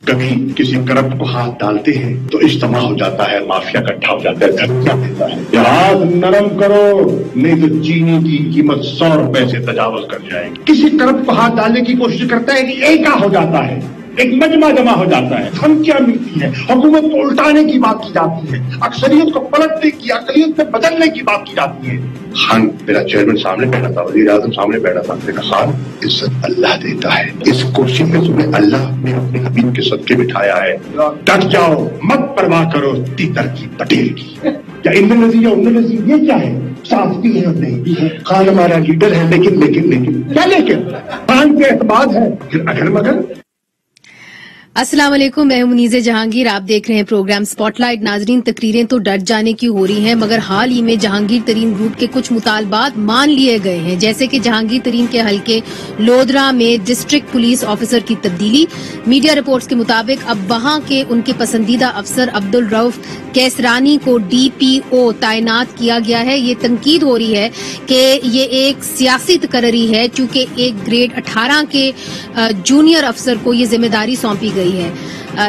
کبھی کسی کرپٹ کو ہاتھ ڈالتے ہیں تو اجتماع ہو جاتا ہے، مافیا اکٹھا ہو جاتا ہے، دھکا دیتا ہے، ہاتھ نرم کرو نہیں تو چینی کی قیمت 100 روپے سے تجاوز کر جائے گی۔ کسی کرپٹ کو ہاتھ ڈالنے کی کوشش کرتا ہے کہ ایکا ہو جاتا ہے، ایک مجمع جمع ہو جاتا ہے، دھمکیاں ملتی ہے، حکومت کو الٹانے کی بات کی جاتی ہے، اکثریت کو پلٹنے کی، اقلیت میں بدلنے کی بات کی جاتی ہے۔ خان میرا چیئرمین سامنے بیٹھا تھا، وزیر اعظم سامنے بیٹھا تھا، میں نے کہا خان عزت اللہ دیتا ہے، اس کرسی میں تمہیں اللہ نے اپنے حبیب کے صدقے بٹھایا ہے، ڈٹ جاؤ، مت پرواہ کرو تیتر کی پٹیل کی۔ کیا انڈونیشیا یہ کیا ہے؟ صافی ہے اور نہیں بھی ہے، خان ہمارا لیڈر ہے، لیکن کیا لیکن خان کے اعتماد ہے، پھر اگر مگر۔ السلام علیکم، میں منیز جہانگیر، آپ دیکھ رہے ہیں پروگرام سپاٹ لائٹ۔ ناظرین، تقریریں تو ڈٹ جانے کی ہو رہی ہیں، مگر حال ہی میں جہانگیر ترین گروپ کے کچھ مطالبات مان لیے گئے ہیں، جیسے کہ جہانگیر ترین کے حلقے لودھرا میں ڈسٹرکٹ پولیس آفیسر کی تبدیلی۔ میڈیا رپورٹس کے مطابق اب وہاں کے ان کے پسندیدہ افسر عبدالرؤف کیسرانی کو DPO تعینات کیا گیا ہے۔ یہ تنقید ہو رہی ہے کہ یہ ایک سیاسی تقرری ہے، چونکہ ایک گریڈ 18 کے جونیئر افسر کو یہ ذمہ داری سونپی گئی ہے۔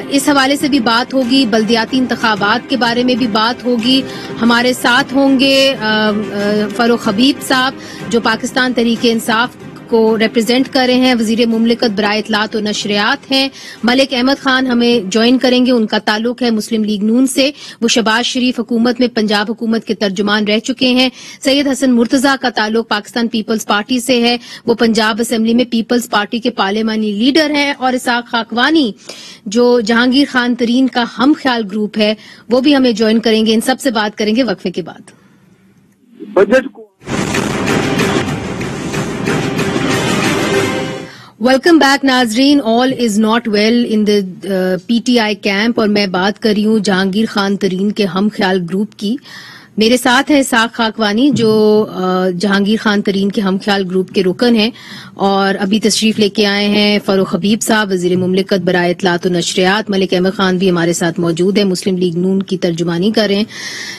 اس حوالے سے بھی بات ہوگی، بلدیاتی انتخابات کے بارے میں بھی بات ہوگی۔ ہمارے ساتھ ہوں گے فاروق حبیب صاحب جو پاکستان تحریک انصاف کو ریپرزینٹ کر رہے ہیں، وزیر مملکت برائے اطلاعات و نشریات ہیں۔ ملک احمد خان ہمیں جوائن کریں گے، ان کا تعلق ہے مسلم لیگ نون سے، وہ شہباز شریف حکومت میں پنجاب حکومت کے ترجمان رہ چکے ہیں۔ سید حسن مرتضیٰ کا تعلق پاکستان پیپلز پارٹی سے ہے، وہ پنجاب اسمبلی میں پیپلز پارٹی کے پارلیمانی لیڈر ہیں۔ اور اسحاق خاکوانی جو جہانگیر خان ترین کا ہم خیال گروپ ہے، وہ بھی ہمیں جوائن کریں گے۔ ان سب سے بات کریں گے وقفے کے بعد۔ بجٹ کو ویلکم بیک ناظرین، all is not well in the PTI camp, اور میں بات کر رہی ہوں جہانگیر خان ترین کے ہم خیال گروپ کی۔ میرے ساتھ ہے اسحاق خاکوانی جو جہانگیر خان ترین کے ہم خیال گروپ کے رکن ہیں، اور ابھی تشریف لے کے آئے ہیں فاروق حبیب صاحب وزیر مملکت برائے اطلاعات و نشریات۔ ملک احمد خان بھی ہمارے ساتھ موجود ہے، مسلم لیگ نون کی ترجمانی کر رہے ہیں۔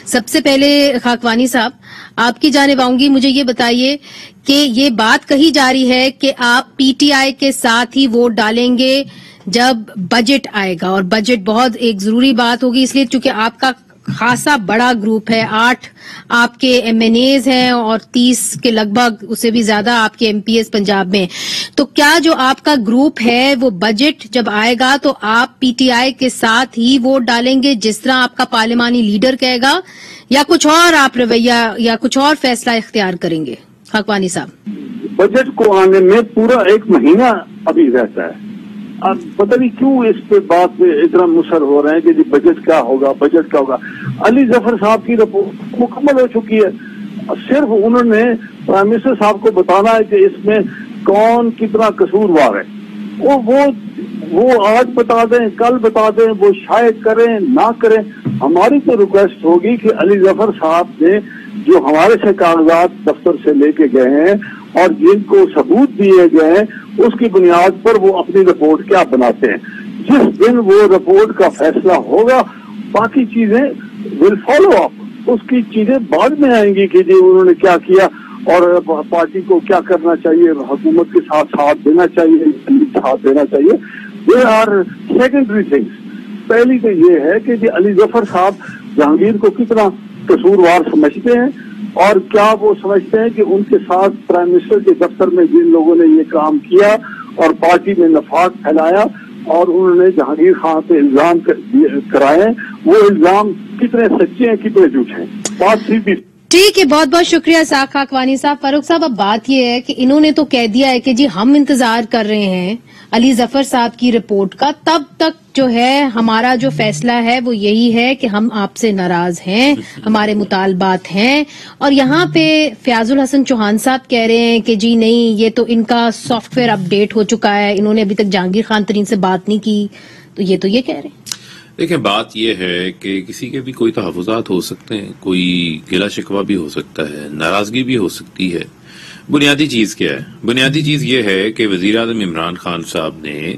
سب سے پہلے خاکوانی صاحب آپ کی جانب آؤں گی، مجھے یہ بتائیے کہ یہ بات کہی جا رہی ہے کہ آپ PTI کے ساتھ ہی ووٹ ڈالیں گے جب بجٹ آئے گا، اور بجٹ بہت ایک ضروری بات ہوگی، اس لیے چونکہ آپ کا خاصا بڑا گروپ ہے، 8 آپ کے MNAs ہیں اور 30 کے لگ بھگ اس سے بھی زیادہ آپ کے MPs پنجاب میں، تو کیا جو آپ کا گروپ ہے وہ بجٹ جب آئے گا تو آپ PTI کے ساتھ ہی ووٹ ڈالیں گے جس طرح آپ کا پارلیمانی لیڈر کہے گا، یا کچھ اور آپ رویہ یا کچھ اور فیصلہ اختیار کریں گے؟ خاکوانی صاحب، بجٹ کو آنے میں پورا 1 مہینہ ابھی رہتا ہے، اب پتہ نہیں کیوں اس پہ بات میں اتنا مصر ہو رہے ہیں کہ جی بجٹ کیا ہوگا، بجٹ کیا ہوگا۔ علی ظفر صاحب کی رپورٹ مکمل ہو چکی ہے، صرف انہوں نے پرائم منسٹر صاحب کو بتانا ہے کہ اس میں کون کتنا قصوروار ہے، وہ آج بتا دیں، کل بتا دیں، وہ شاید کریں نہ کریں۔ ہماری تو ریکویسٹ ہوگی کہ علی ظفر صاحب نے جو ہمارے سے کاغذات دفتر سے لے کے گئے ہیں اور جن کو ثبوت دیے گئے ہیں، اس کی بنیاد پر وہ اپنی رپورٹ کیا بناتے ہیں۔ جس دن وہ رپورٹ کا فیصلہ ہوگا باقی چیزیں ول فالو اپ، اس کی چیزیں بعد میں آئیں گی کہ جی انہوں نے کیا کیا اور پارٹی کو کیا کرنا چاہیے، حکومت کے ساتھ دینا چاہیے، ساتھ دینا چاہیے۔ They are secondary things. پہلی تو یہ ہے کہ جی علی ظفر صاحب جہانگیر کو کتنا قصوروار سمجھتے ہیں، اور کیا وہ سمجھتے ہیں کہ ان کے ساتھ پرائم منسٹر کے دفتر میں جن لوگوں نے یہ کام کیا اور پارٹی میں نفاق پھیلایا اور انہوں نے جہانگیر خان پہ الزام کرائے، وہ الزام کتنے سچے ہیں کتنے جھوٹے ہیں، بات سیدھی۔ ٹھیک ہے، بہت بہت شکریہ اسحاق خاکوانی صاحب۔ فاروق صاحب، اب بات یہ ہے کہ انہوں نے تو کہہ دیا ہے کہ جی ہم انتظار کر رہے ہیں علی ظفر صاحب کی رپورٹ کا، تب تک جو ہے ہمارا جو فیصلہ ہے وہ یہی ہے کہ ہم آپ سے ناراض ہیں، ہمارے مطالبات ہیں، اور یہاں پہ فیاض الحسن چوہان صاحب کہہ رہے ہیں کہ جی نہیں، یہ تو ان کا سافٹ ویئر اپ ڈیٹ ہو چکا ہے، انہوں نے ابھی تک جہانگیر خان ترین سے بات نہیں کی، تو یہ کہہ رہے ہیں۔ دیکھیں، بات یہ ہے کہ کسی کے بھی کوئی تحفظات ہو سکتے ہیں، کوئی گلہ شکوہ بھی ہو سکتا ہے، ناراضگی بھی ہو سکتی ہے۔ بنیادی چیز کیا ہے؟ بنیادی چیز یہ ہے کہ وزیر اعظم عمران خان صاحب نے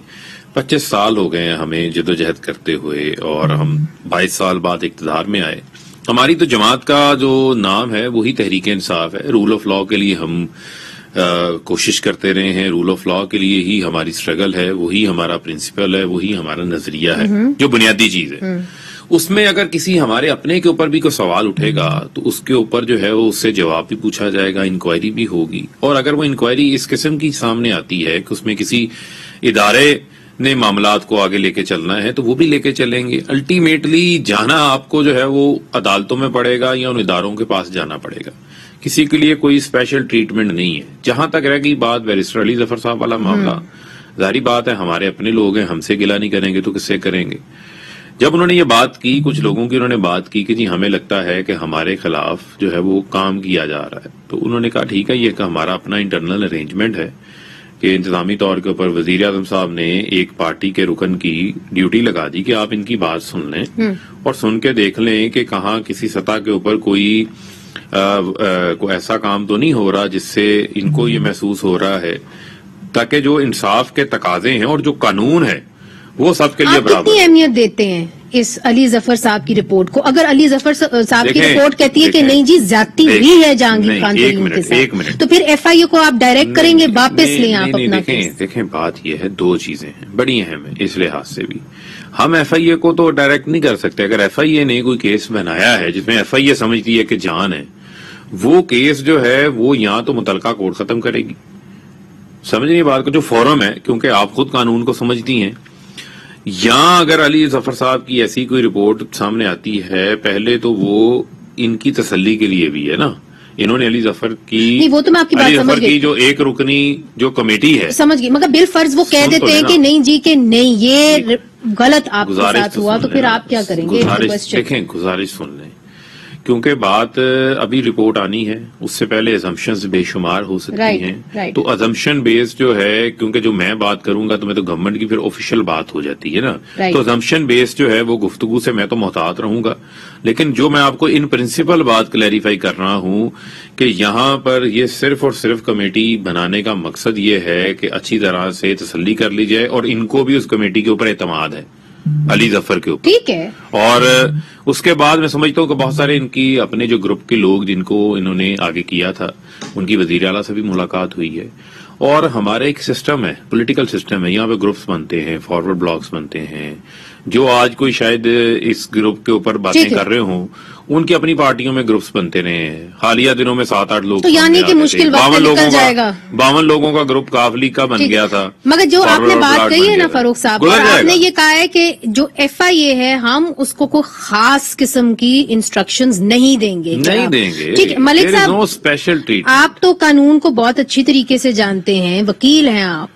25 سال ہو گئے ہیں ہمیں جدوجہد کرتے ہوئے، اور ہم 22 سال بعد اقتدار میں آئے۔ ہماری تو جماعت کا جو نام ہے وہی تحریک انصاف ہے، رول آف لاء کے لیے ہم کوشش کرتے رہے ہیں. رول آف لا کے لیے ہی ہماری اسٹرگل ہے, وہی ہمارا پرنسپل ہے, وہی ہمارا نظریہ ہے, جو بنیادی چیز ہے. اس میں اگر کسی ہمارے اپنے کے اوپر بھی کوئی سوال اٹھے گا تو اس کے اوپر جو ہے وہ اس سے جواب بھی پوچھا جائے گا, انکوائری بھی ہوگی. اور اگر وہ انکوائری اس قسم کی سامنے آتی ہے کہ اس میں کسی ادارے نے معاملات کو آگے لے کے چلنا ہے تو وہ بھی لے کے چلیں گے. الٹیمیٹلی جانا آپ کو جو ہے وہ عدالتوں میں پڑے گا یا ان اداروں کے پاس جانا پڑے گا. کسی کے لیے کوئی اسپیشل ٹریٹمنٹ نہیں ہے. جہاں تک رہ گئی بات بیرسٹر علی ظفر صاحب والا معاملہ, ظاہری بات ہے ہمارے اپنے لوگ ہیں, ہم سے گلہ نہیں کریں گے تو کس سے کریں گے. جب انہوں نے یہ بات کی, کچھ لوگوں کی انہوں نے بات کی کہ جی ہمیں لگتا ہے کہ ہمارے خلاف جو ہے وہ کام کیا جا رہا ہے, تو انہوں نے کہا ٹھیک ہے, یہ کہ ہمارا اپنا انٹرنل ارینجمنٹ ہے کہ انتظامی طور کے اوپر وزیر اعظم صاحب نے ایک پارٹی کے رکن کی ڈیوٹی لگا دی کہ آپ ان کی بات سن لیں اور سن کے دیکھ لیں کہ کہاں کسی سطح کے اوپر کوئی ایسا کام تو نہیں ہو رہا جس سے ان کو یہ محسوس ہو رہا ہے, تاکہ جو انصاف کے تقاضے ہیں اور جو قانون ہے وہ سب کے لیے برابر. آپ کتنی اہمیت دیتے ہیں اس علی ظفر صاحب کی رپورٹ کو؟ اگر علی ظفر صاحب کی رپورٹ کہتی ہے کہ نہیں جی زیادتی ہوئی ہے جہانگیر خان کے ساتھ, تو پھر ایف آئی اے کو آپ ڈائریکٹ کریں گے, واپس لیں آپ اپنا کیس؟ دیکھیں بات یہ ہے, دو چیزیں ہیں بڑی اہم ہیں اس لحاظ سے بھی. ہم ایف آئی اے کو تو ڈائریکٹ نہیں کر سکتے. اگر ایف آئی اے نے کوئی کیس بنایا ہے جس میں ایف آئی اے سمجھتی ہے کہ جان ہے, وہ کیس جو ہے وہ یہاں تو متعلقہ کورٹ ختم کرے گی. سمجھنی بات کو, جو فورم ہے, کیونکہ آپ خود قانون کو سمجھتی ہیں. یہاں اگر علی ظفر صاحب کی ایسی کوئی رپورٹ سامنے آتی ہے, پہلے تو وہ ان کی تسلی کے لیے بھی ہے نا. انہوں نے علی ظفر کی, وہ تو میں آپ کی بات سمجھ گئی, جو ایک رکنی جو کمیٹی ہے سمجھ گئی, مگر بالفرض وہ کہہ دیتے ہیں کہ نہیں جی کہ نہیں یہ غلط آپ کے ساتھ ہوا, تو پھر آپ کیا کریں گے؟ دیکھیں گزارش سن لیں, کیونکہ بات ابھی رپورٹ آنی ہے, اس سے پہلے ازمپشنز بے شمار ہو سکتی ہیں. تو ازمپشن بیس جو ہے, کیونکہ جو میں بات کروں گا تو میں تو گورنمنٹ کی پھر آفیشیل بات ہو جاتی ہے نا, تو ازمپشن بیس جو ہے وہ گفتگو سے میں تو محتاط رہوں گا. لیکن جو میں آپ کو ان پرنسپل بات کلیریفائی کر رہا ہوں کہ یہاں پر یہ صرف اور صرف کمیٹی بنانے کا مقصد یہ ہے کہ اچھی طرح سے تسلی کر لی جائے, اور ان کو بھی اس کمیٹی کے اوپر اعتماد ہے علی ظفر کے اوپر, ٹھیک ہے. اور اس کے بعد میں سمجھتا ہوں کہ بہت سارے ان کی اپنے جو گروپ کے لوگ جن کو انہوں نے آگے کیا تھا, ان کی وزیر اعلیٰ سے بھی ملاقات ہوئی ہے. اور ہمارا ایک سسٹم ہے, پولیٹیکل سسٹم ہے, یہاں پہ گروپس بنتے ہیں, فارورڈ بلاکس بنتے ہیں. جو آج کوئی شاید اس گروپ کے اوپر باتیں کر رہے ہوں, ان کی اپنی پارٹیوں میں گروپس بنتے رہے ہیں. حالیہ دنوں میں 7-8 لوگ, تو یعنی کہ مشکل وقت نکل جائے گا. 52 لوگوں کا گروپ کافلی کا بن گیا تھا. مگر جو آپ نے بات کہی ہے نا فاروق صاحب, اور آپ نے یہ کہا ہے کہ جو ایف آئی اے ہے ہم اس کو کوئی خاص قسم کی انسٹرکشنز نہیں دیں گے. ٹھیک ہے ملک صاحب, آپ تو قانون کو بہت اچھی طریقے سے جانتے ہیں, وکیل ہیں آپ.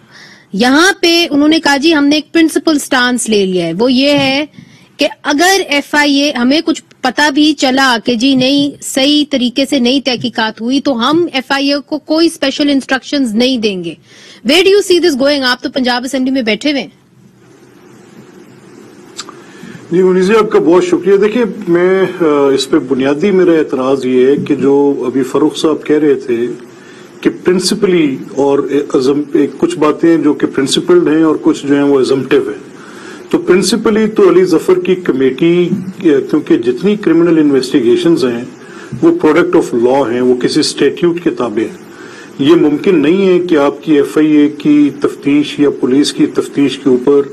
یہاں پہ انہوں نے کہا جی ہم نے ایک پرنسپل سٹانس لے لیا ہے, وہ یہ ہے کہ اگر ایف آئی اے ہمیں کچھ پتا بھی چلا کہ جی نہیں صحیح طریقے سے نئی تحقیقات ہوئی, تو ہم ایف آئی اے کو کوئی اسپیشل انسٹرکشنز نہیں دیں گے. Where do you see this going? آپ تو پنجاب اسمبلی میں بیٹھے ہوئے. جی منیزی آپ کا بہت شکریہ. دیکھیے میں اس پہ بنیادی میرا اعتراض یہ ہے کہ جو ابھی فاروق صاحب کہہ رہے تھے کہ پرنسپلی اور کچھ باتیں جو کہ پرنسپلڈ ہیں اور کچھ جو ہیں وہ ازمپٹیو ہیں. تو پرنسپلی تو علی ظفر کی کمیٹی, کیونکہ جتنی کرمنل انویسٹیگیشنز ہیں وہ پروڈکٹ آف لا ہیں, وہ کسی اسٹیٹیوٹ کے تابع ہیں. یہ ممکن نہیں ہے کہ آپ کی ایف آئی اے کی تفتیش یا پولیس کی تفتیش کے اوپر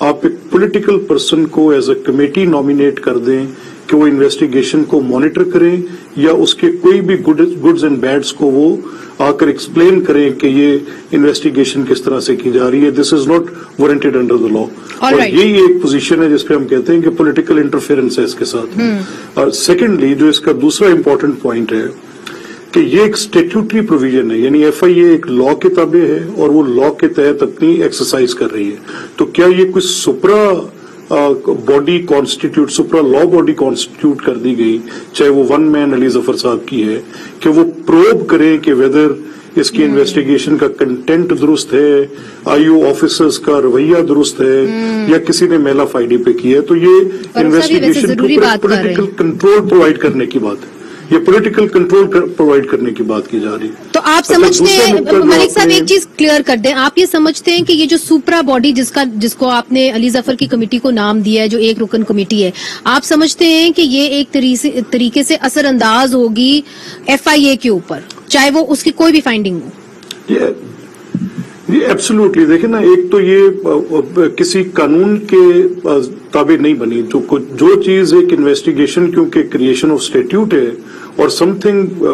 آپ ایک پولیٹیکل پرسن کو ایز اے کمیٹی نامینیٹ کر دیں کہ وہ انویسٹیگیشن کو مانیٹر کریں, یا اس کے کوئی بھی گڈز اینڈ بیڈز کو وہ آ کر ایکسپلین کریں کہ یہ انویسٹیگیشن کس طرح سے کی جا رہی ہے. This is not warranted under the law. اور یہی ایک پوزیشن ہے جس پہ ہم کہتے ہیں کہ پولیٹیکل انٹرفیئرنس ہے اس کے ساتھ. اور سیکنڈلی جو اس کا دوسرا امپورٹنٹ پوائنٹ ہے کہ یہ ایک اسٹیٹیوٹری پروویژن ہے, یعنی ایف آئی اے ایک لا کے تابع ہے اور وہ لا کے تحت اپنی ایکسرسائز کر رہی ہے. تو کیا یہ کوئی سپرا باڈی کانسٹیٹیوٹ, سپرا لا باڈی کانسٹیٹیوٹ کر دی گئی, چاہے وہ ون مین علی ظفر صاحب کی ہے, کہ وہ پروب کرے کہ ویدر اس کی انویسٹیگیشن کا کنٹینٹ درست ہے, آئی او آفیسرز کا رویہ درست ہے, یا کسی نے میلا فائڈی پہ کی ہے. تو یہ انویسٹیگیشن پولیٹیکل کنٹرول پرووائڈ کرنے کی بات ہے, یہ پولیٹیکل کنٹرول پرووائڈ کرنے کی بات کی جا رہی ہے. تو آپ سمجھتے ہیں ملک صاحب, ایک چیز کلیئر کر دیں, آپ یہ سمجھتے ہیں کہ یہ جو سپرا باڈی جس کو آپ نے علی ظفر کی کمیٹی کو نام دیا ہے, جو ایک رکن کمیٹی ہے, آپ سمجھتے ہیں کہ یہ ایک طریقے سے اثر انداز ہوگی ایف آئی اے کے اوپر, چاہے وہ اس کی کوئی بھی فائنڈنگ ہو؟ یہ ایبسولوٹلی دیکھیں نا، ایک تو یہ کسی قانون کے تابع نہیں بنی، جو چیز ایک انویسٹیگیشن کیونکہ کریشن آف اسٹیٹیوٹ ہے اور some thing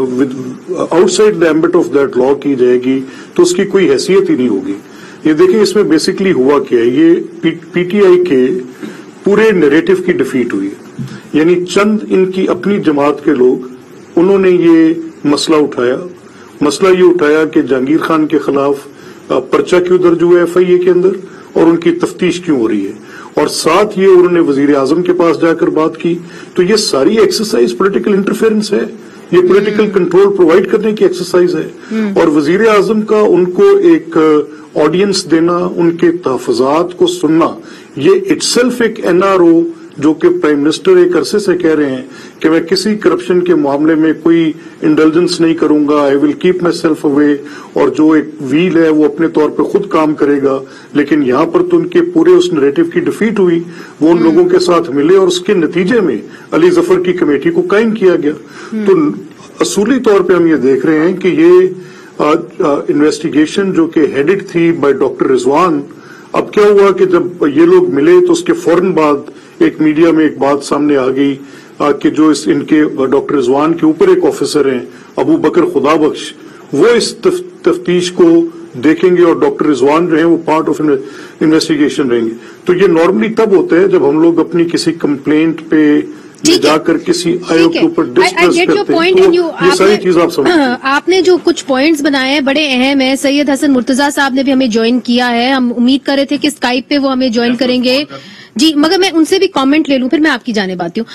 out side the ambit of that law کی جائے گی تو اس کی کوئی حیثیت ہی نہیں ہوگی. یہ دیکھیں اس میں بیسکلی ہوا کیا ہے، یہ پی ٹی آئی کے پورے نیریٹو کی ڈیفیٹ ہوئی، یعنی چند ان کی اپنی جماعت کے لوگ انہوں نے یہ مسئلہ اٹھایا. مسئلہ یہ اٹھایا کہ جہانگیر خان کے خلاف پرچہ کیوں درج ہوا ہے ایف آئی اے کے اندر اور ان کی تفتیش کیوں ہو رہی ہے، اور ساتھ یہ انہوں نے وزیر اعظم کے پاس جا کر بات کی. تو یہ ساری ایکسرسائز پولیٹیکل انٹرفیئرنس ہے، یہ پولیٹیکل کنٹرول پرووائڈ کرنے کی ایکسرسائز ہے. اور وزیر اعظم کا ان کو ایک آڈینس دینا، ان کے تحفظات کو سننا، یہ اٹ سیلف ایک این آر او جو کہ پرائم منسٹر ایک عرصے سے کہہ رہے ہیں کہ میں کسی کرپشن کے معاملے میں کوئی انڈلجنس نہیں کروں گا، آئی ول کیپ مائی سیلف اوے، اور جو ایک ویل ہے وہ اپنے طور پہ خود کام کرے گا. لیکن یہاں پر تو ان کے پورے اس نیریٹو کی ڈیفیٹ ہوئی، وہ ان لوگوں کے ساتھ ملے اور اس کے نتیجے میں علی ظفر کی کمیٹی کو قائم کیا گیا. تو اصولی طور پہ ہم یہ دیکھ رہے ہیں کہ یہ انویسٹیگیشن جو کہ ہیڈڈ تھی بائی ڈاکٹر رضوان، اب کیا ہوا کہ جب یہ لوگ ملے تو اس کے فوراً بعد ایک میڈیا میں ایک بات سامنے آ گئی کہ جو ان کے ڈاکٹر رضوان کے اوپر ایک آفیسر ہیں ابو بکر خدا بخش، وہ اس تفتیش کو دیکھیں گے اور ڈاکٹر رضوان جو ہیں وہ پارٹ آف انویسٹیگیشن رہیں گے. تو یہ نارملی تب ہوتا ہے جب ہم لوگ اپنی کسی کمپلینٹ پہ جا کر کسی آیوگ کے اوپر ڈسکس کرتے ہیں. تو یہ ساری چیز آپ سمجھتے ہیں. آپ نے جو کچھ پوائنٹس بنائے ہیں بڑے اہم ہیں. سید حسن مرتضیٰ صاحب نے بھی ہمیں جوائن کیا ہے، ہم امید کر رہے تھے کہ اسکائپ پہ وہ ہمیں جوائن کریں گے. جی مگر میں ان سے بھی کامنٹ لے لوں پھر میں آپ کی جانب آتی ہوں.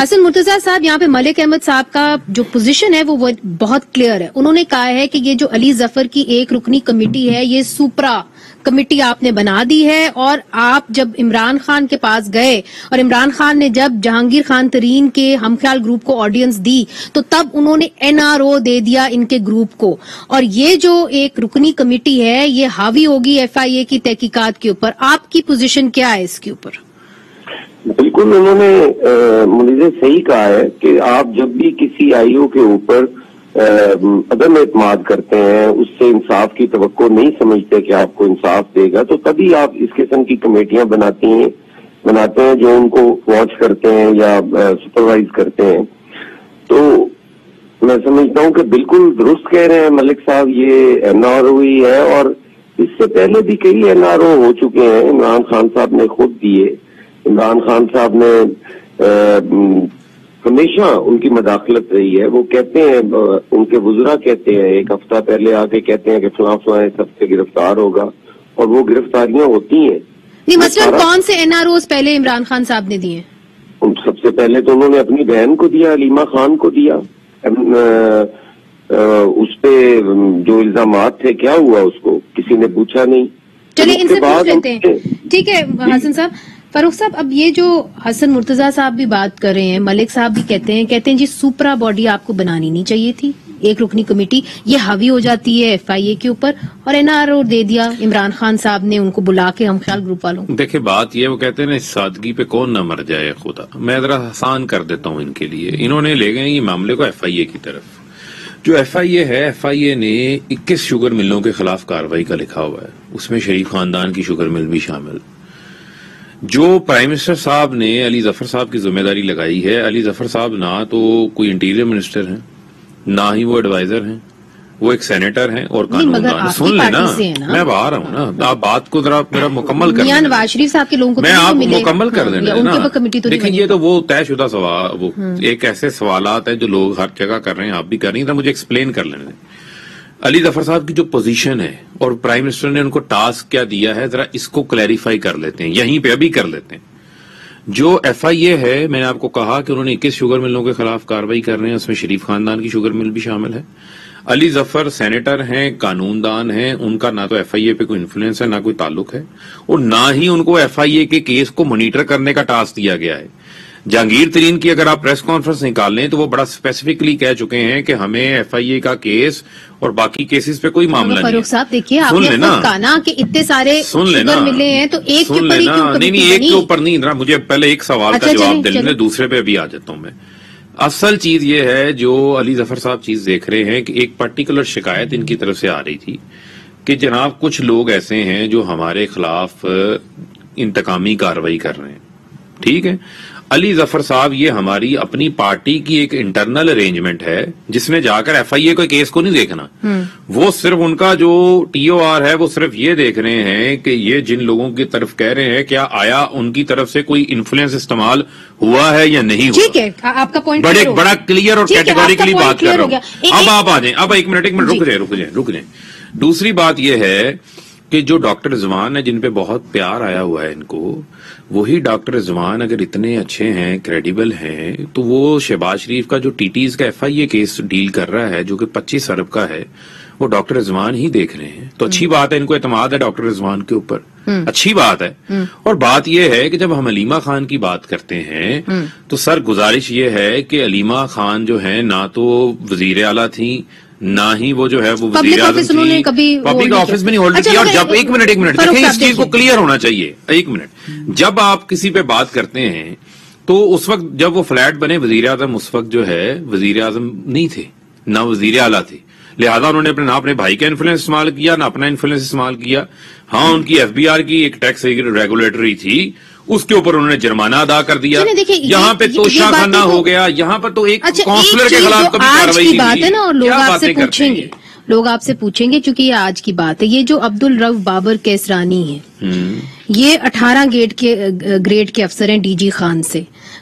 حسن مرتضیٰ صاحب، یہاں پہ ملک احمد صاحب کا جو پوزیشن ہے وہ بہت کلیئر ہے. انہوں نے کہا ہے کہ یہ جو علی ظفر کی ایک رکنی کمیٹی ہے یہ سپرا کمیٹی آپ نے بنا دی ہے، اور آپ جب عمران خان کے پاس گئے اور عمران خان نے جب جہانگیر خان ترین کے ہم خیال گروپ کو آڈینس دی تو تب انہوں نے این آر او دے دیا ان کے گروپ کو، اور یہ جو ایک رکنی کمیٹی ہے یہ حاوی ہوگی ایف آئی اے کی تحقیقات کے اوپر. آپ کی پوزیشن کیا ہے اس کے اوپر؟ بالکل انہوں نے منیزے صحیح کہا ہے کہ آپ جب بھی کسی آئی او کے اوپر عدم اعتماد کرتے ہیں، اس سے انصاف کی توقع نہیں سمجھتے کہ آپ کو انصاف دے گا، تو تبھی آپ اس قسم کی کمیٹیاں بناتے ہیں جو ان کو واچ کرتے ہیں یا سپروائز کرتے ہیں. تو میں سمجھتا ہوں کہ بالکل درست کہہ رہے ہیں ملک صاحب، یہ این آر او ہی ہے، اور اس سے پہلے بھی کئی این آر او ہو چکے ہیں. عمران خان صاحب نے خود دیے. عمران خان صاحب نے ہمیشہ ان کی مداخلت رہی ہے. وہ کہتے ہیں، ان کے وزراء کہتے ہیں، ایک ہفتہ پہلے آ کے کہتے ہیں کہ فلاں فلاں سب سے گرفتار ہوگا، اور وہ گرفتاریاں ہوتی ہیں. نہیں، مثلاً کون سے این آر اوز پہلے عمران خان صاحب نے دیے؟ سب سے پہلے تو انہوں نے اپنی بہن کو دیا، علیمہ خان کو دیا. اس پہ جو الزامات تھے کیا ہوا اس کو کسی نے پوچھا نہیں. چلے ان سے پوچھ لیتے ہیں. ٹھیک ہے حسن صاحب. فاروق صاحب، اب یہ جو حسن مرتضیٰ صاحب بھی بات کر رہے ہیں، ملک صاحب بھی کہتے ہیں جی سپرا باڈی آپ کو بنانی نہیں چاہیے تھی، ایک رکنی کمیٹی یہ حاوی ہو جاتی ہے ایف آئی اے کے اوپر، اور این آر او دے دیا عمران خان صاحب نے ان کو بلا کے ہم خیال گروپ والوں. دیکھیں بات یہ، وہ کہتے ہیں نا سادگی پہ کون نہ مر جائے خدا. میں ذرا آسان کر دیتا ہوں ان کے لیے. انہوں نے لے گئے یہ معاملے کو ایف آئی اے کی طرف. جو ایف آئی اے ہے، ایف آئی اے نے 21 شوگر ملوں کے خلاف کارروائی کا لکھا ہوا ہے، اس میں شریف خاندان کی شوگر مل بھی شامل. جو پرائم منسٹر صاحب نے علی ظفر صاحب کی ذمہ داری لگائی ہے، علی ظفر صاحب نہ تو کوئی انٹیریئر منسٹر ہیں، نہ ہی وہ ایڈوائزر ہیں، وہ ایک سینیٹر ہیں اور قانون دان. سن لینا، میں اب آ رہا ہوں نا، آپ بات کو ذرا میرا مکمل کر دینا. نواز شریف صاحب کے لوگوں کو میں آپ مکمل کر دینا نا. لیکن یہ تو وہ طے شدہ سوال، وہ ایک ایسے سوالات ہیں جو لوگ ہر جگہ کر رہے ہیں، آپ بھی کر رہی ہیں، مجھے ایکسپلین کر لینے. علی ظفر صاحب کی جو پوزیشن ہے اور پرائم منسٹر نے ان کو ٹاسک کیا دیا ہے، ذرا اس کو کلیریفائی کر لیتے ہیں، یہیں پہ ابھی کر لیتے ہیں. جو ایف آئی اے ہے، میں نے آپ کو کہا کہ انہوں نے 21 شوگر ملوں کے خلاف کارروائی کر رہے ہیں، اس میں شریف خاندان کی شوگر مل بھی شامل ہے. علی ظفر سینیٹر ہیں، قانون دان ہیں، ان کا نہ تو ایف آئی اے پہ کوئی انفلوئنس ہے، نہ کوئی تعلق ہے، اور نہ ہی ان کو ایف آئی اے کے کیس کو مانیٹر کرنے کا ٹاسک دیا گیا ہے. جہانگیر ترین کی اگر آپ پریس کانفرنس نکال لیں تو وہ بڑا اسپیسیفکلی کہہ چکے ہیں کہ ہمیں ایف آئی اے کا کیس اور باقی کیسز پہ کوئی معاملہ نہیں. فاروق صاحب دیکھیے، آپ نے خود کہا نا کہ اتنے سارے شوگر ملے ہیں تو ایک کے اوپر نہیں، ایک کے اوپر نہیں. مجھے پہلے ایک سوال کا جواب دے لینے، دوسرے پہ ابھی آ جاتا ہوں میں. اصل چیز یہ ہے جو علی ظفر صاحب چیز دیکھ رہے ہیں کہ ایک پرٹیکولر شکایت ان کی طرف سے آ رہی تھی کہ جناب کچھ لوگ ایسے ہیں جو ہمارے خلاف انتقامی کارروائی کر رہے ہیں. ٹھیک ہے, علی ظفر صاحب یہ ہماری اپنی پارٹی کی ایک انٹرنل ارینجمنٹ ہے جس میں جا کر ایف آئی اے کے کیس کو نہیں دیکھنا, وہ صرف ان کا جو ٹی او آر ہے وہ صرف یہ دیکھ رہے ہیں کہ یہ جن لوگوں کی طرف کہہ رہے ہیں کیا آیا ان کی طرف سے کوئی انفلوئنس استعمال ہوا ہے یا نہیں ہوا. ٹھیک ہے, آپ کا پوائنٹ بڑا کلیئر اور کیٹیگوریکلی بات کر رہا ہوں. اب آپ آ جائیں, اب ایک منٹ رک جائیں. دوسری بات یہ ہے کہ جو ڈاکٹر رضوان ہے جن پہ بہت پیار آیا ہوا ہے ان کو, وہی ڈاکٹر رضوان اگر اتنے اچھے ہیں, کریڈیبل ہیں, تو وہ شہباز شریف کا جو ٹی ٹیز کا F I A case deal کر رہا ہے جو کہ 25 ارب کا ہے, وہ ڈاکٹر رضوان ہی دیکھ رہے ہیں. تو اچھی بات ہے, ان کو اعتماد ہے ڈاکٹر رضوان کے اوپر, اچھی بات ہے. اور بات یہ ہے کہ جب ہم علیمہ خان کی بات کرتے ہیں تو سر گزارش یہ ہے کہ علیمہ خان جو ہے نہ تو وزیر اعلیٰ تھی نہ ہی وہ جو ہے وہ وزیر اعظم تھی, پبلک آفس میں نہیں ہولڈ کیا. اور جب ایک منٹ دیکھیں, اس چیز کو کلیئر ہونا چاہیے. ایک منٹ, جب آپ کسی پہ بات کرتے ہیں تو اس وقت جب وہ فلیٹ بنے وزیر اعظم اس وقت جو ہے وزیر اعظم نہیں تھے, نہ وزیر اعلیٰ تھے, لہذا انہوں نے اپنے بھائی کا انفلوئنس استعمال کیا, نہ اپنا انفلوئنس استعمال کیا. ہاں, ان کی ایف بی آر کی ایک ٹیکس ریگولیٹری تھی, اس کے اوپر انہوں نے جرمانہ ادا کر دیا. یہاں پہ توشہ خانہ ہو گیا, یہاں پر تو ایک کونسلر کے خلاف کبھی کارروائی کی بات ہے نا, اور لوگ آپ سے پوچھیں گے, چونکہ یہ آج کی بات ہے. یہ جو عبدالرؤف بابر کیسرانی ہے, یہ 18 گریڈ کے افسر ہیں ڈی جی خان سے.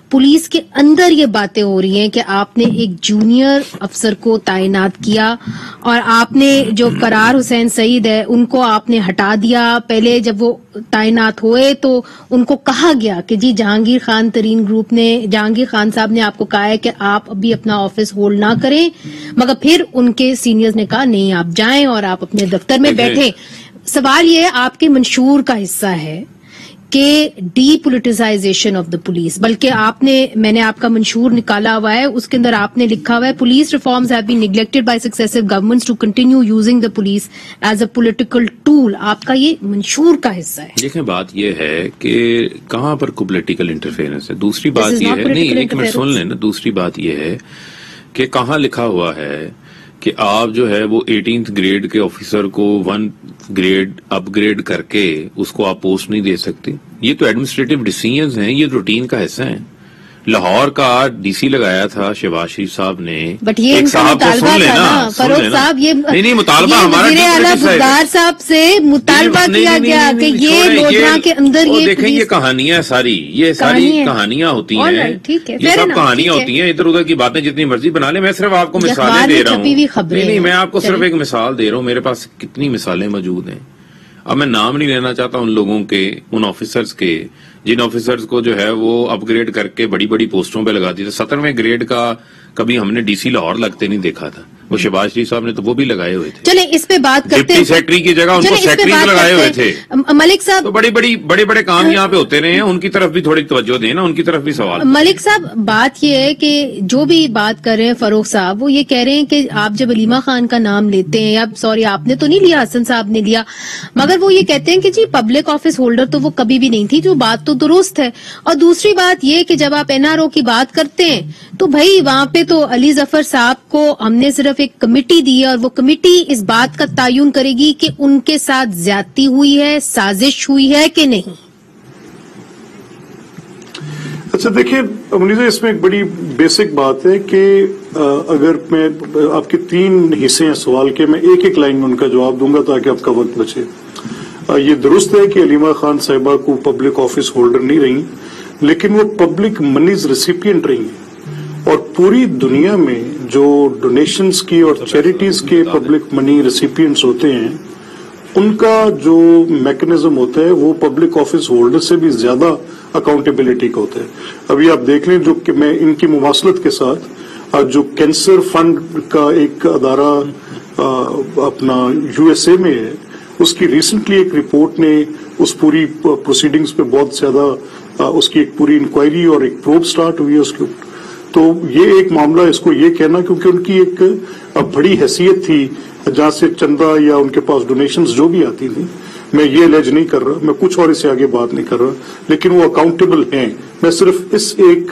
پولیس کے اندر یہ باتیں ہو رہی ہیں کہ آپ نے ایک جونیئر افسر کو تعینات کیا اور آپ نے جو قرار حسین سعید ہے ان کو آپ نے ہٹا دیا. پہلے جب وہ تعینات ہوئے تو ان کو کہا گیا کہ جی جہانگیر خان ترین گروپ نے, جہانگیر خان صاحب نے آپ کو کہا ہے کہ آپ ابھی اپنا آفس ہولڈ نہ کریں, مگر پھر ان کے سینئرز نے کہا نہیں آپ جائیں اور آپ اپنے دفتر میں بیٹھیں. سوال یہ آپ کے منشور کا حصہ ہے کہ D politicisation of the police, بلکہ میں نے آپ کا منشور نکالا ہوا ہے, اس کے اندر آپ نے لکھا ہوا ہے police reforms have been neglected by successive governments to continue using the police as a political tool. آپ کا یہ منشور کا حصہ ہے. دیکھیں بات یہ ہے کہ کہاں پر کو پولیٹیکل انٹرفیئرنس ہے. دوسری بات یہ ہے, نہیں ایک منٹ سن لیں نا, دوسری بات یہ ہے کہ کہاں لکھا ہوا ہے کہ آپ جو ہے وہ 18th گریڈ کے آفیسر کو 1 گریڈ اپ گریڈ کر کے اس کو آپ پوسٹ نہیں دے سکتے. یہ تو ایڈمنسٹریٹو ڈیسیژنز ہیں, یہ روٹین کا حصہ ہیں. لاہور کا ڈی سی لگایا تھا شہباز شریف صاحب نے, بٹ یہ ایک صاحب کو سن لینا فاروق صاحب, یہ نہیں مطالبہ ہمارا وزیر اعلیٰ بغداد صاحب سے مطالبہ کیا گیا کہ یہ لودھرا کے اندر یہ دیکھیں یہ کہانیاں ساری, یہ ساری کہانیاں ہوتی ہیں, یہ سب کہانیاں ہوتی ہیں. ادھر ادھر کی باتیں جتنی مرضی بنا لیں, میں صرف آپ کو مثالیں دے رہا ہوں. نہیں میں آپ کو صرف ایک مثال دے رہا ہوں, میرے پاس کتنی مثالیں موجود ہیں. اب میں نام نہیں لینا چاہتا ان لوگوں کے, ان آفیسرز کے جن آفیسرز کو جو ہے وہ اپ گریڈ کر کے بڑی بڑی پوسٹوں پہ لگا دی. 17ویں گریڈ کا کبھی ہم نے ڈی سی لاہور لگتے نہیں دیکھا تھا, وہ شہباز شریف صاحب نے تو وہ بھی لگائے ہوئے تھے. چلیں اس پہ بات کرتے ہیں, ڈپٹی سیکرٹری کی جگہ ان کو سیکرٹری لگائے ہوئے تھے. ملک صاحب تو بڑے کام یہاں پہ ہوتے رہے ہیں, ان کی طرف بھی تھوڑی توجہ دیں نا, ان کی طرف بھی سوال. ملک صاحب بات یہ ہے کہ جو بھی بات کر رہے ہیں فاروق صاحب, وہ یہ کہہ رہے ہیں کہ آپ جب علیمہ خان کا نام لیتے ہیں, یا سوری آپ نے تو نہیں لیا, حسن صاحب نے لیا, مگر وہ یہ کہتے ہیں کہ جی پبلک آفس ہولڈر تو وہ کبھی بھی نہیں تھی. جو بات تو درست ہے. اور دوسری بات یہ کہ جب آپ این آر او کی بات کرتے ہیں تو بھائی وہاں پہ تو علی ظفر صاحب کو ہم نے صرف ایک کمیٹی دی ہے, اور وہ کمیٹی اس بات کا تعین کرے گی کہ ان کے ساتھ زیادتی ہوئی ہے, سازش ہوئی ہے کہ نہیں. اچھا دیکھیں منیزہ, اس میں ایک بڑی بیسک بات ہے کہ اگر میں آپ کے 3 حصے ہیں سوال کے, میں ایک لائن میں ان کا جواب دوں گا تاکہ آپ کا وقت بچے. یہ درست ہے کہ علیمہ خان صاحبہ کو پبلک آفس ہولڈر نہیں رہی, لیکن وہ پبلک منیز ریسیپینٹ رہی ہیں. اور پوری دنیا میں جو ڈونیشنز کی اور چیریٹیز کے پبلک منی ریسیپینٹس ہوتے ہیں, ان کا جو میکنزم ہوتا ہے وہ پبلک آفس ہولڈر سے بھی زیادہ اکاؤنٹیبلٹی کا ہوتا ہے. ابھی آپ دیکھ لیں جو کہ میں ان کی مماثلت کے ساتھ جو کینسر فنڈ کا ایک ادارہ اپنا یو ایس اے میں ہے, اس کی ریسنٹلی ایک رپورٹ نے اس پوری پروسیڈنگز پہ بہت زیادہ اس کی ایک پوری انکوائری اور ایک پروب سٹارٹ ہوئی ہے اس کے. تو یہ ایک معاملہ, اس کو یہ کہنا کیونکہ ان کی ایک بڑی حیثیت تھی جہاں سے چندہ یا ان کے پاس ڈونیشنز جو بھی آتی تھیں, میں یہ الیج نہیں کر رہا, میں کچھ اور اس سے آگے بات نہیں کر رہا, لیکن وہ اکاؤنٹیبل ہیں. میں صرف اس ایک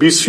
20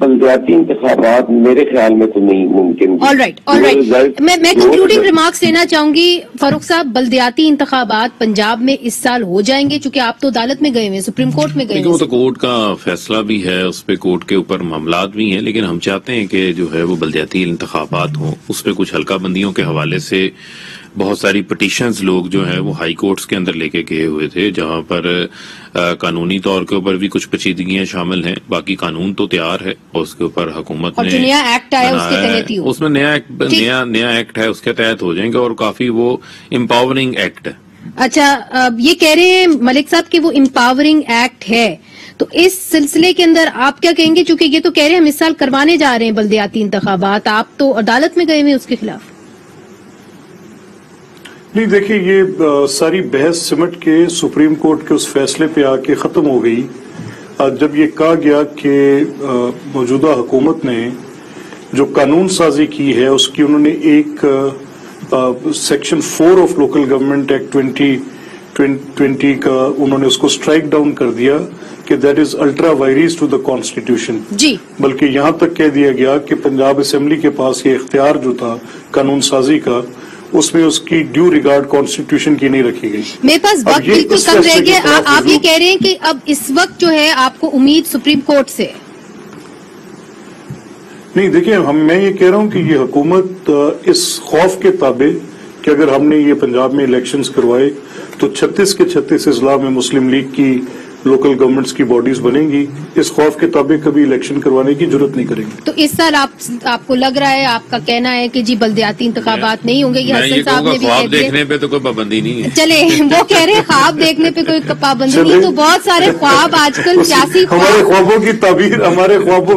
بلدیاتی انتخابات میرے خیال میں تو نہیں ممکن. آل رائٹ میں کنکلوڈنگ ریمارکس لینا چاہوں گی. فاروق صاحب، بلدیاتی انتخابات پنجاب میں اس سال ہو جائیں گے؟ چونکہ آپ تو عدالت میں گئے ہوئے، سپریم کورٹ میں گئے ہوئے. وہ تو کورٹ کا فیصلہ بھی ہے، اس پہ کورٹ کے اوپر معاملات بھی ہیں، لیکن ہم چاہتے ہیں کہ جو ہے وہ بلدیاتی انتخابات ہوں. اس پہ کچھ حلقہ بندیوں کے حوالے سے بہت ساری پٹیشنز لوگ جو ہیں وہ ہائی کورٹس کے اندر لے کے گئے ہوئے تھے، جہاں پر قانونی طور کے اوپر بھی کچھ پیچیدگیاں شامل ہیں. باقی قانون تو تیار ہے اور اس کے اوپر حکومت نے نیا ایکٹ آیا اس کے تحت ہی ہو. اس میں نیا ایکٹ ہے، اس کے تحت ہو جائیں گے، اور کافی وہ امپاورنگ ایکٹ ہے. اچھا، یہ کہہ رہے ہیں ملک صاحب کہ وہ امپاورنگ ایکٹ ہے، تو اس سلسلے کے اندر آپ کیا کہیں گے؟ چونکہ یہ تو کہہ رہے ہیں ہم اس سال کروانے جا رہے ہیں بلدیاتی انتخابات، آپ تو عدالت میں گئے ہوئے اس کے خلاف. نہیں دیکھیے، یہ ساری بحث سمٹ کے سپریم کورٹ کے اس فیصلے پہ آ کے ختم ہو گئی جب یہ کہا گیا کہ موجودہ حکومت نے جو قانون سازی کی ہے اس کی انہوں نے ایک section 4 of local government act 2020 کا انہوں نے اس کو اسٹرائک ڈاؤن کر دیا کہ that is ultra vires to the constitution. جی، بلکہ یہاں تک کہہ دیا گیا کہ پنجاب اسمبلی کے پاس یہ اختیار جو تھا قانون سازی کا، اس میں اس کی ڈیو ریگارڈ کانسٹیٹیوشن کی نہیں رکھی گئی. میرے پاس وقت بالکل کم رہ گیا. آپ یہ کہہ رہے ہیں کہ اب اس وقت جو ہے آپ کو امید سپریم کورٹ سے؟ نہیں دیکھیں، میں یہ کہہ رہا ہوں کہ یہ حکومت اس خوف کے تابع کہ اگر ہم نے یہ پنجاب میں الیکشنز کروائے تو 36 کے 36 اضلاع میں مسلم لیگ کی لوکل گورنمنٹس کی باڈیز بنیں گی، اس خوف کے تابع کبھی الیکشن کروانے کی ضرورت نہیں کریں گے. تو اس سال آپ کو لگ رہا ہے، آپ کا کہنا ہے کہ جی بلدیاتی انتخابات نہیں ہوں گے؟ یہ حسن صاحب نے بھی خواب دیکھنے پہ تو کوئی پابندی نہیں ہے. چلے وہ کہہ رہے ہیں خواب دیکھنے پہ کوئی پابندی نہیں، تو بہت سارے خواب آج کل سیاسی ہمارے خوابوں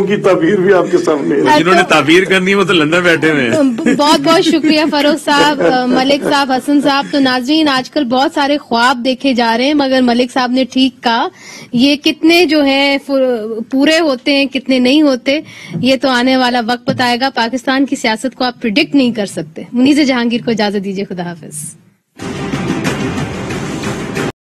کی تعبیر بھی آپ کے سامنے ہے. جنہوں نے تعبیر کرنی ہے وہ تو لندن بیٹھے ہوئے ہیں. بہت بہت شکریہ فاروق صاحب، ملک صاحب، حسن صاحب. تو ناظرین، آج کل بہت سارے خواب دیکھے جا رہے ہیں، مگر ملک صاحب نے ٹھیک کہا، یہ کتنے جو ہیں پورے ہوتے ہیں کتنے نہیں ہوتے، یہ تو آنے والا وقت بتائے گا. پاکستان کی سیاست کو آپ پریڈکٹ نہیں کر سکتے. منیزہ جہانگیر کو اجازت دیجیے، خدا حافظ.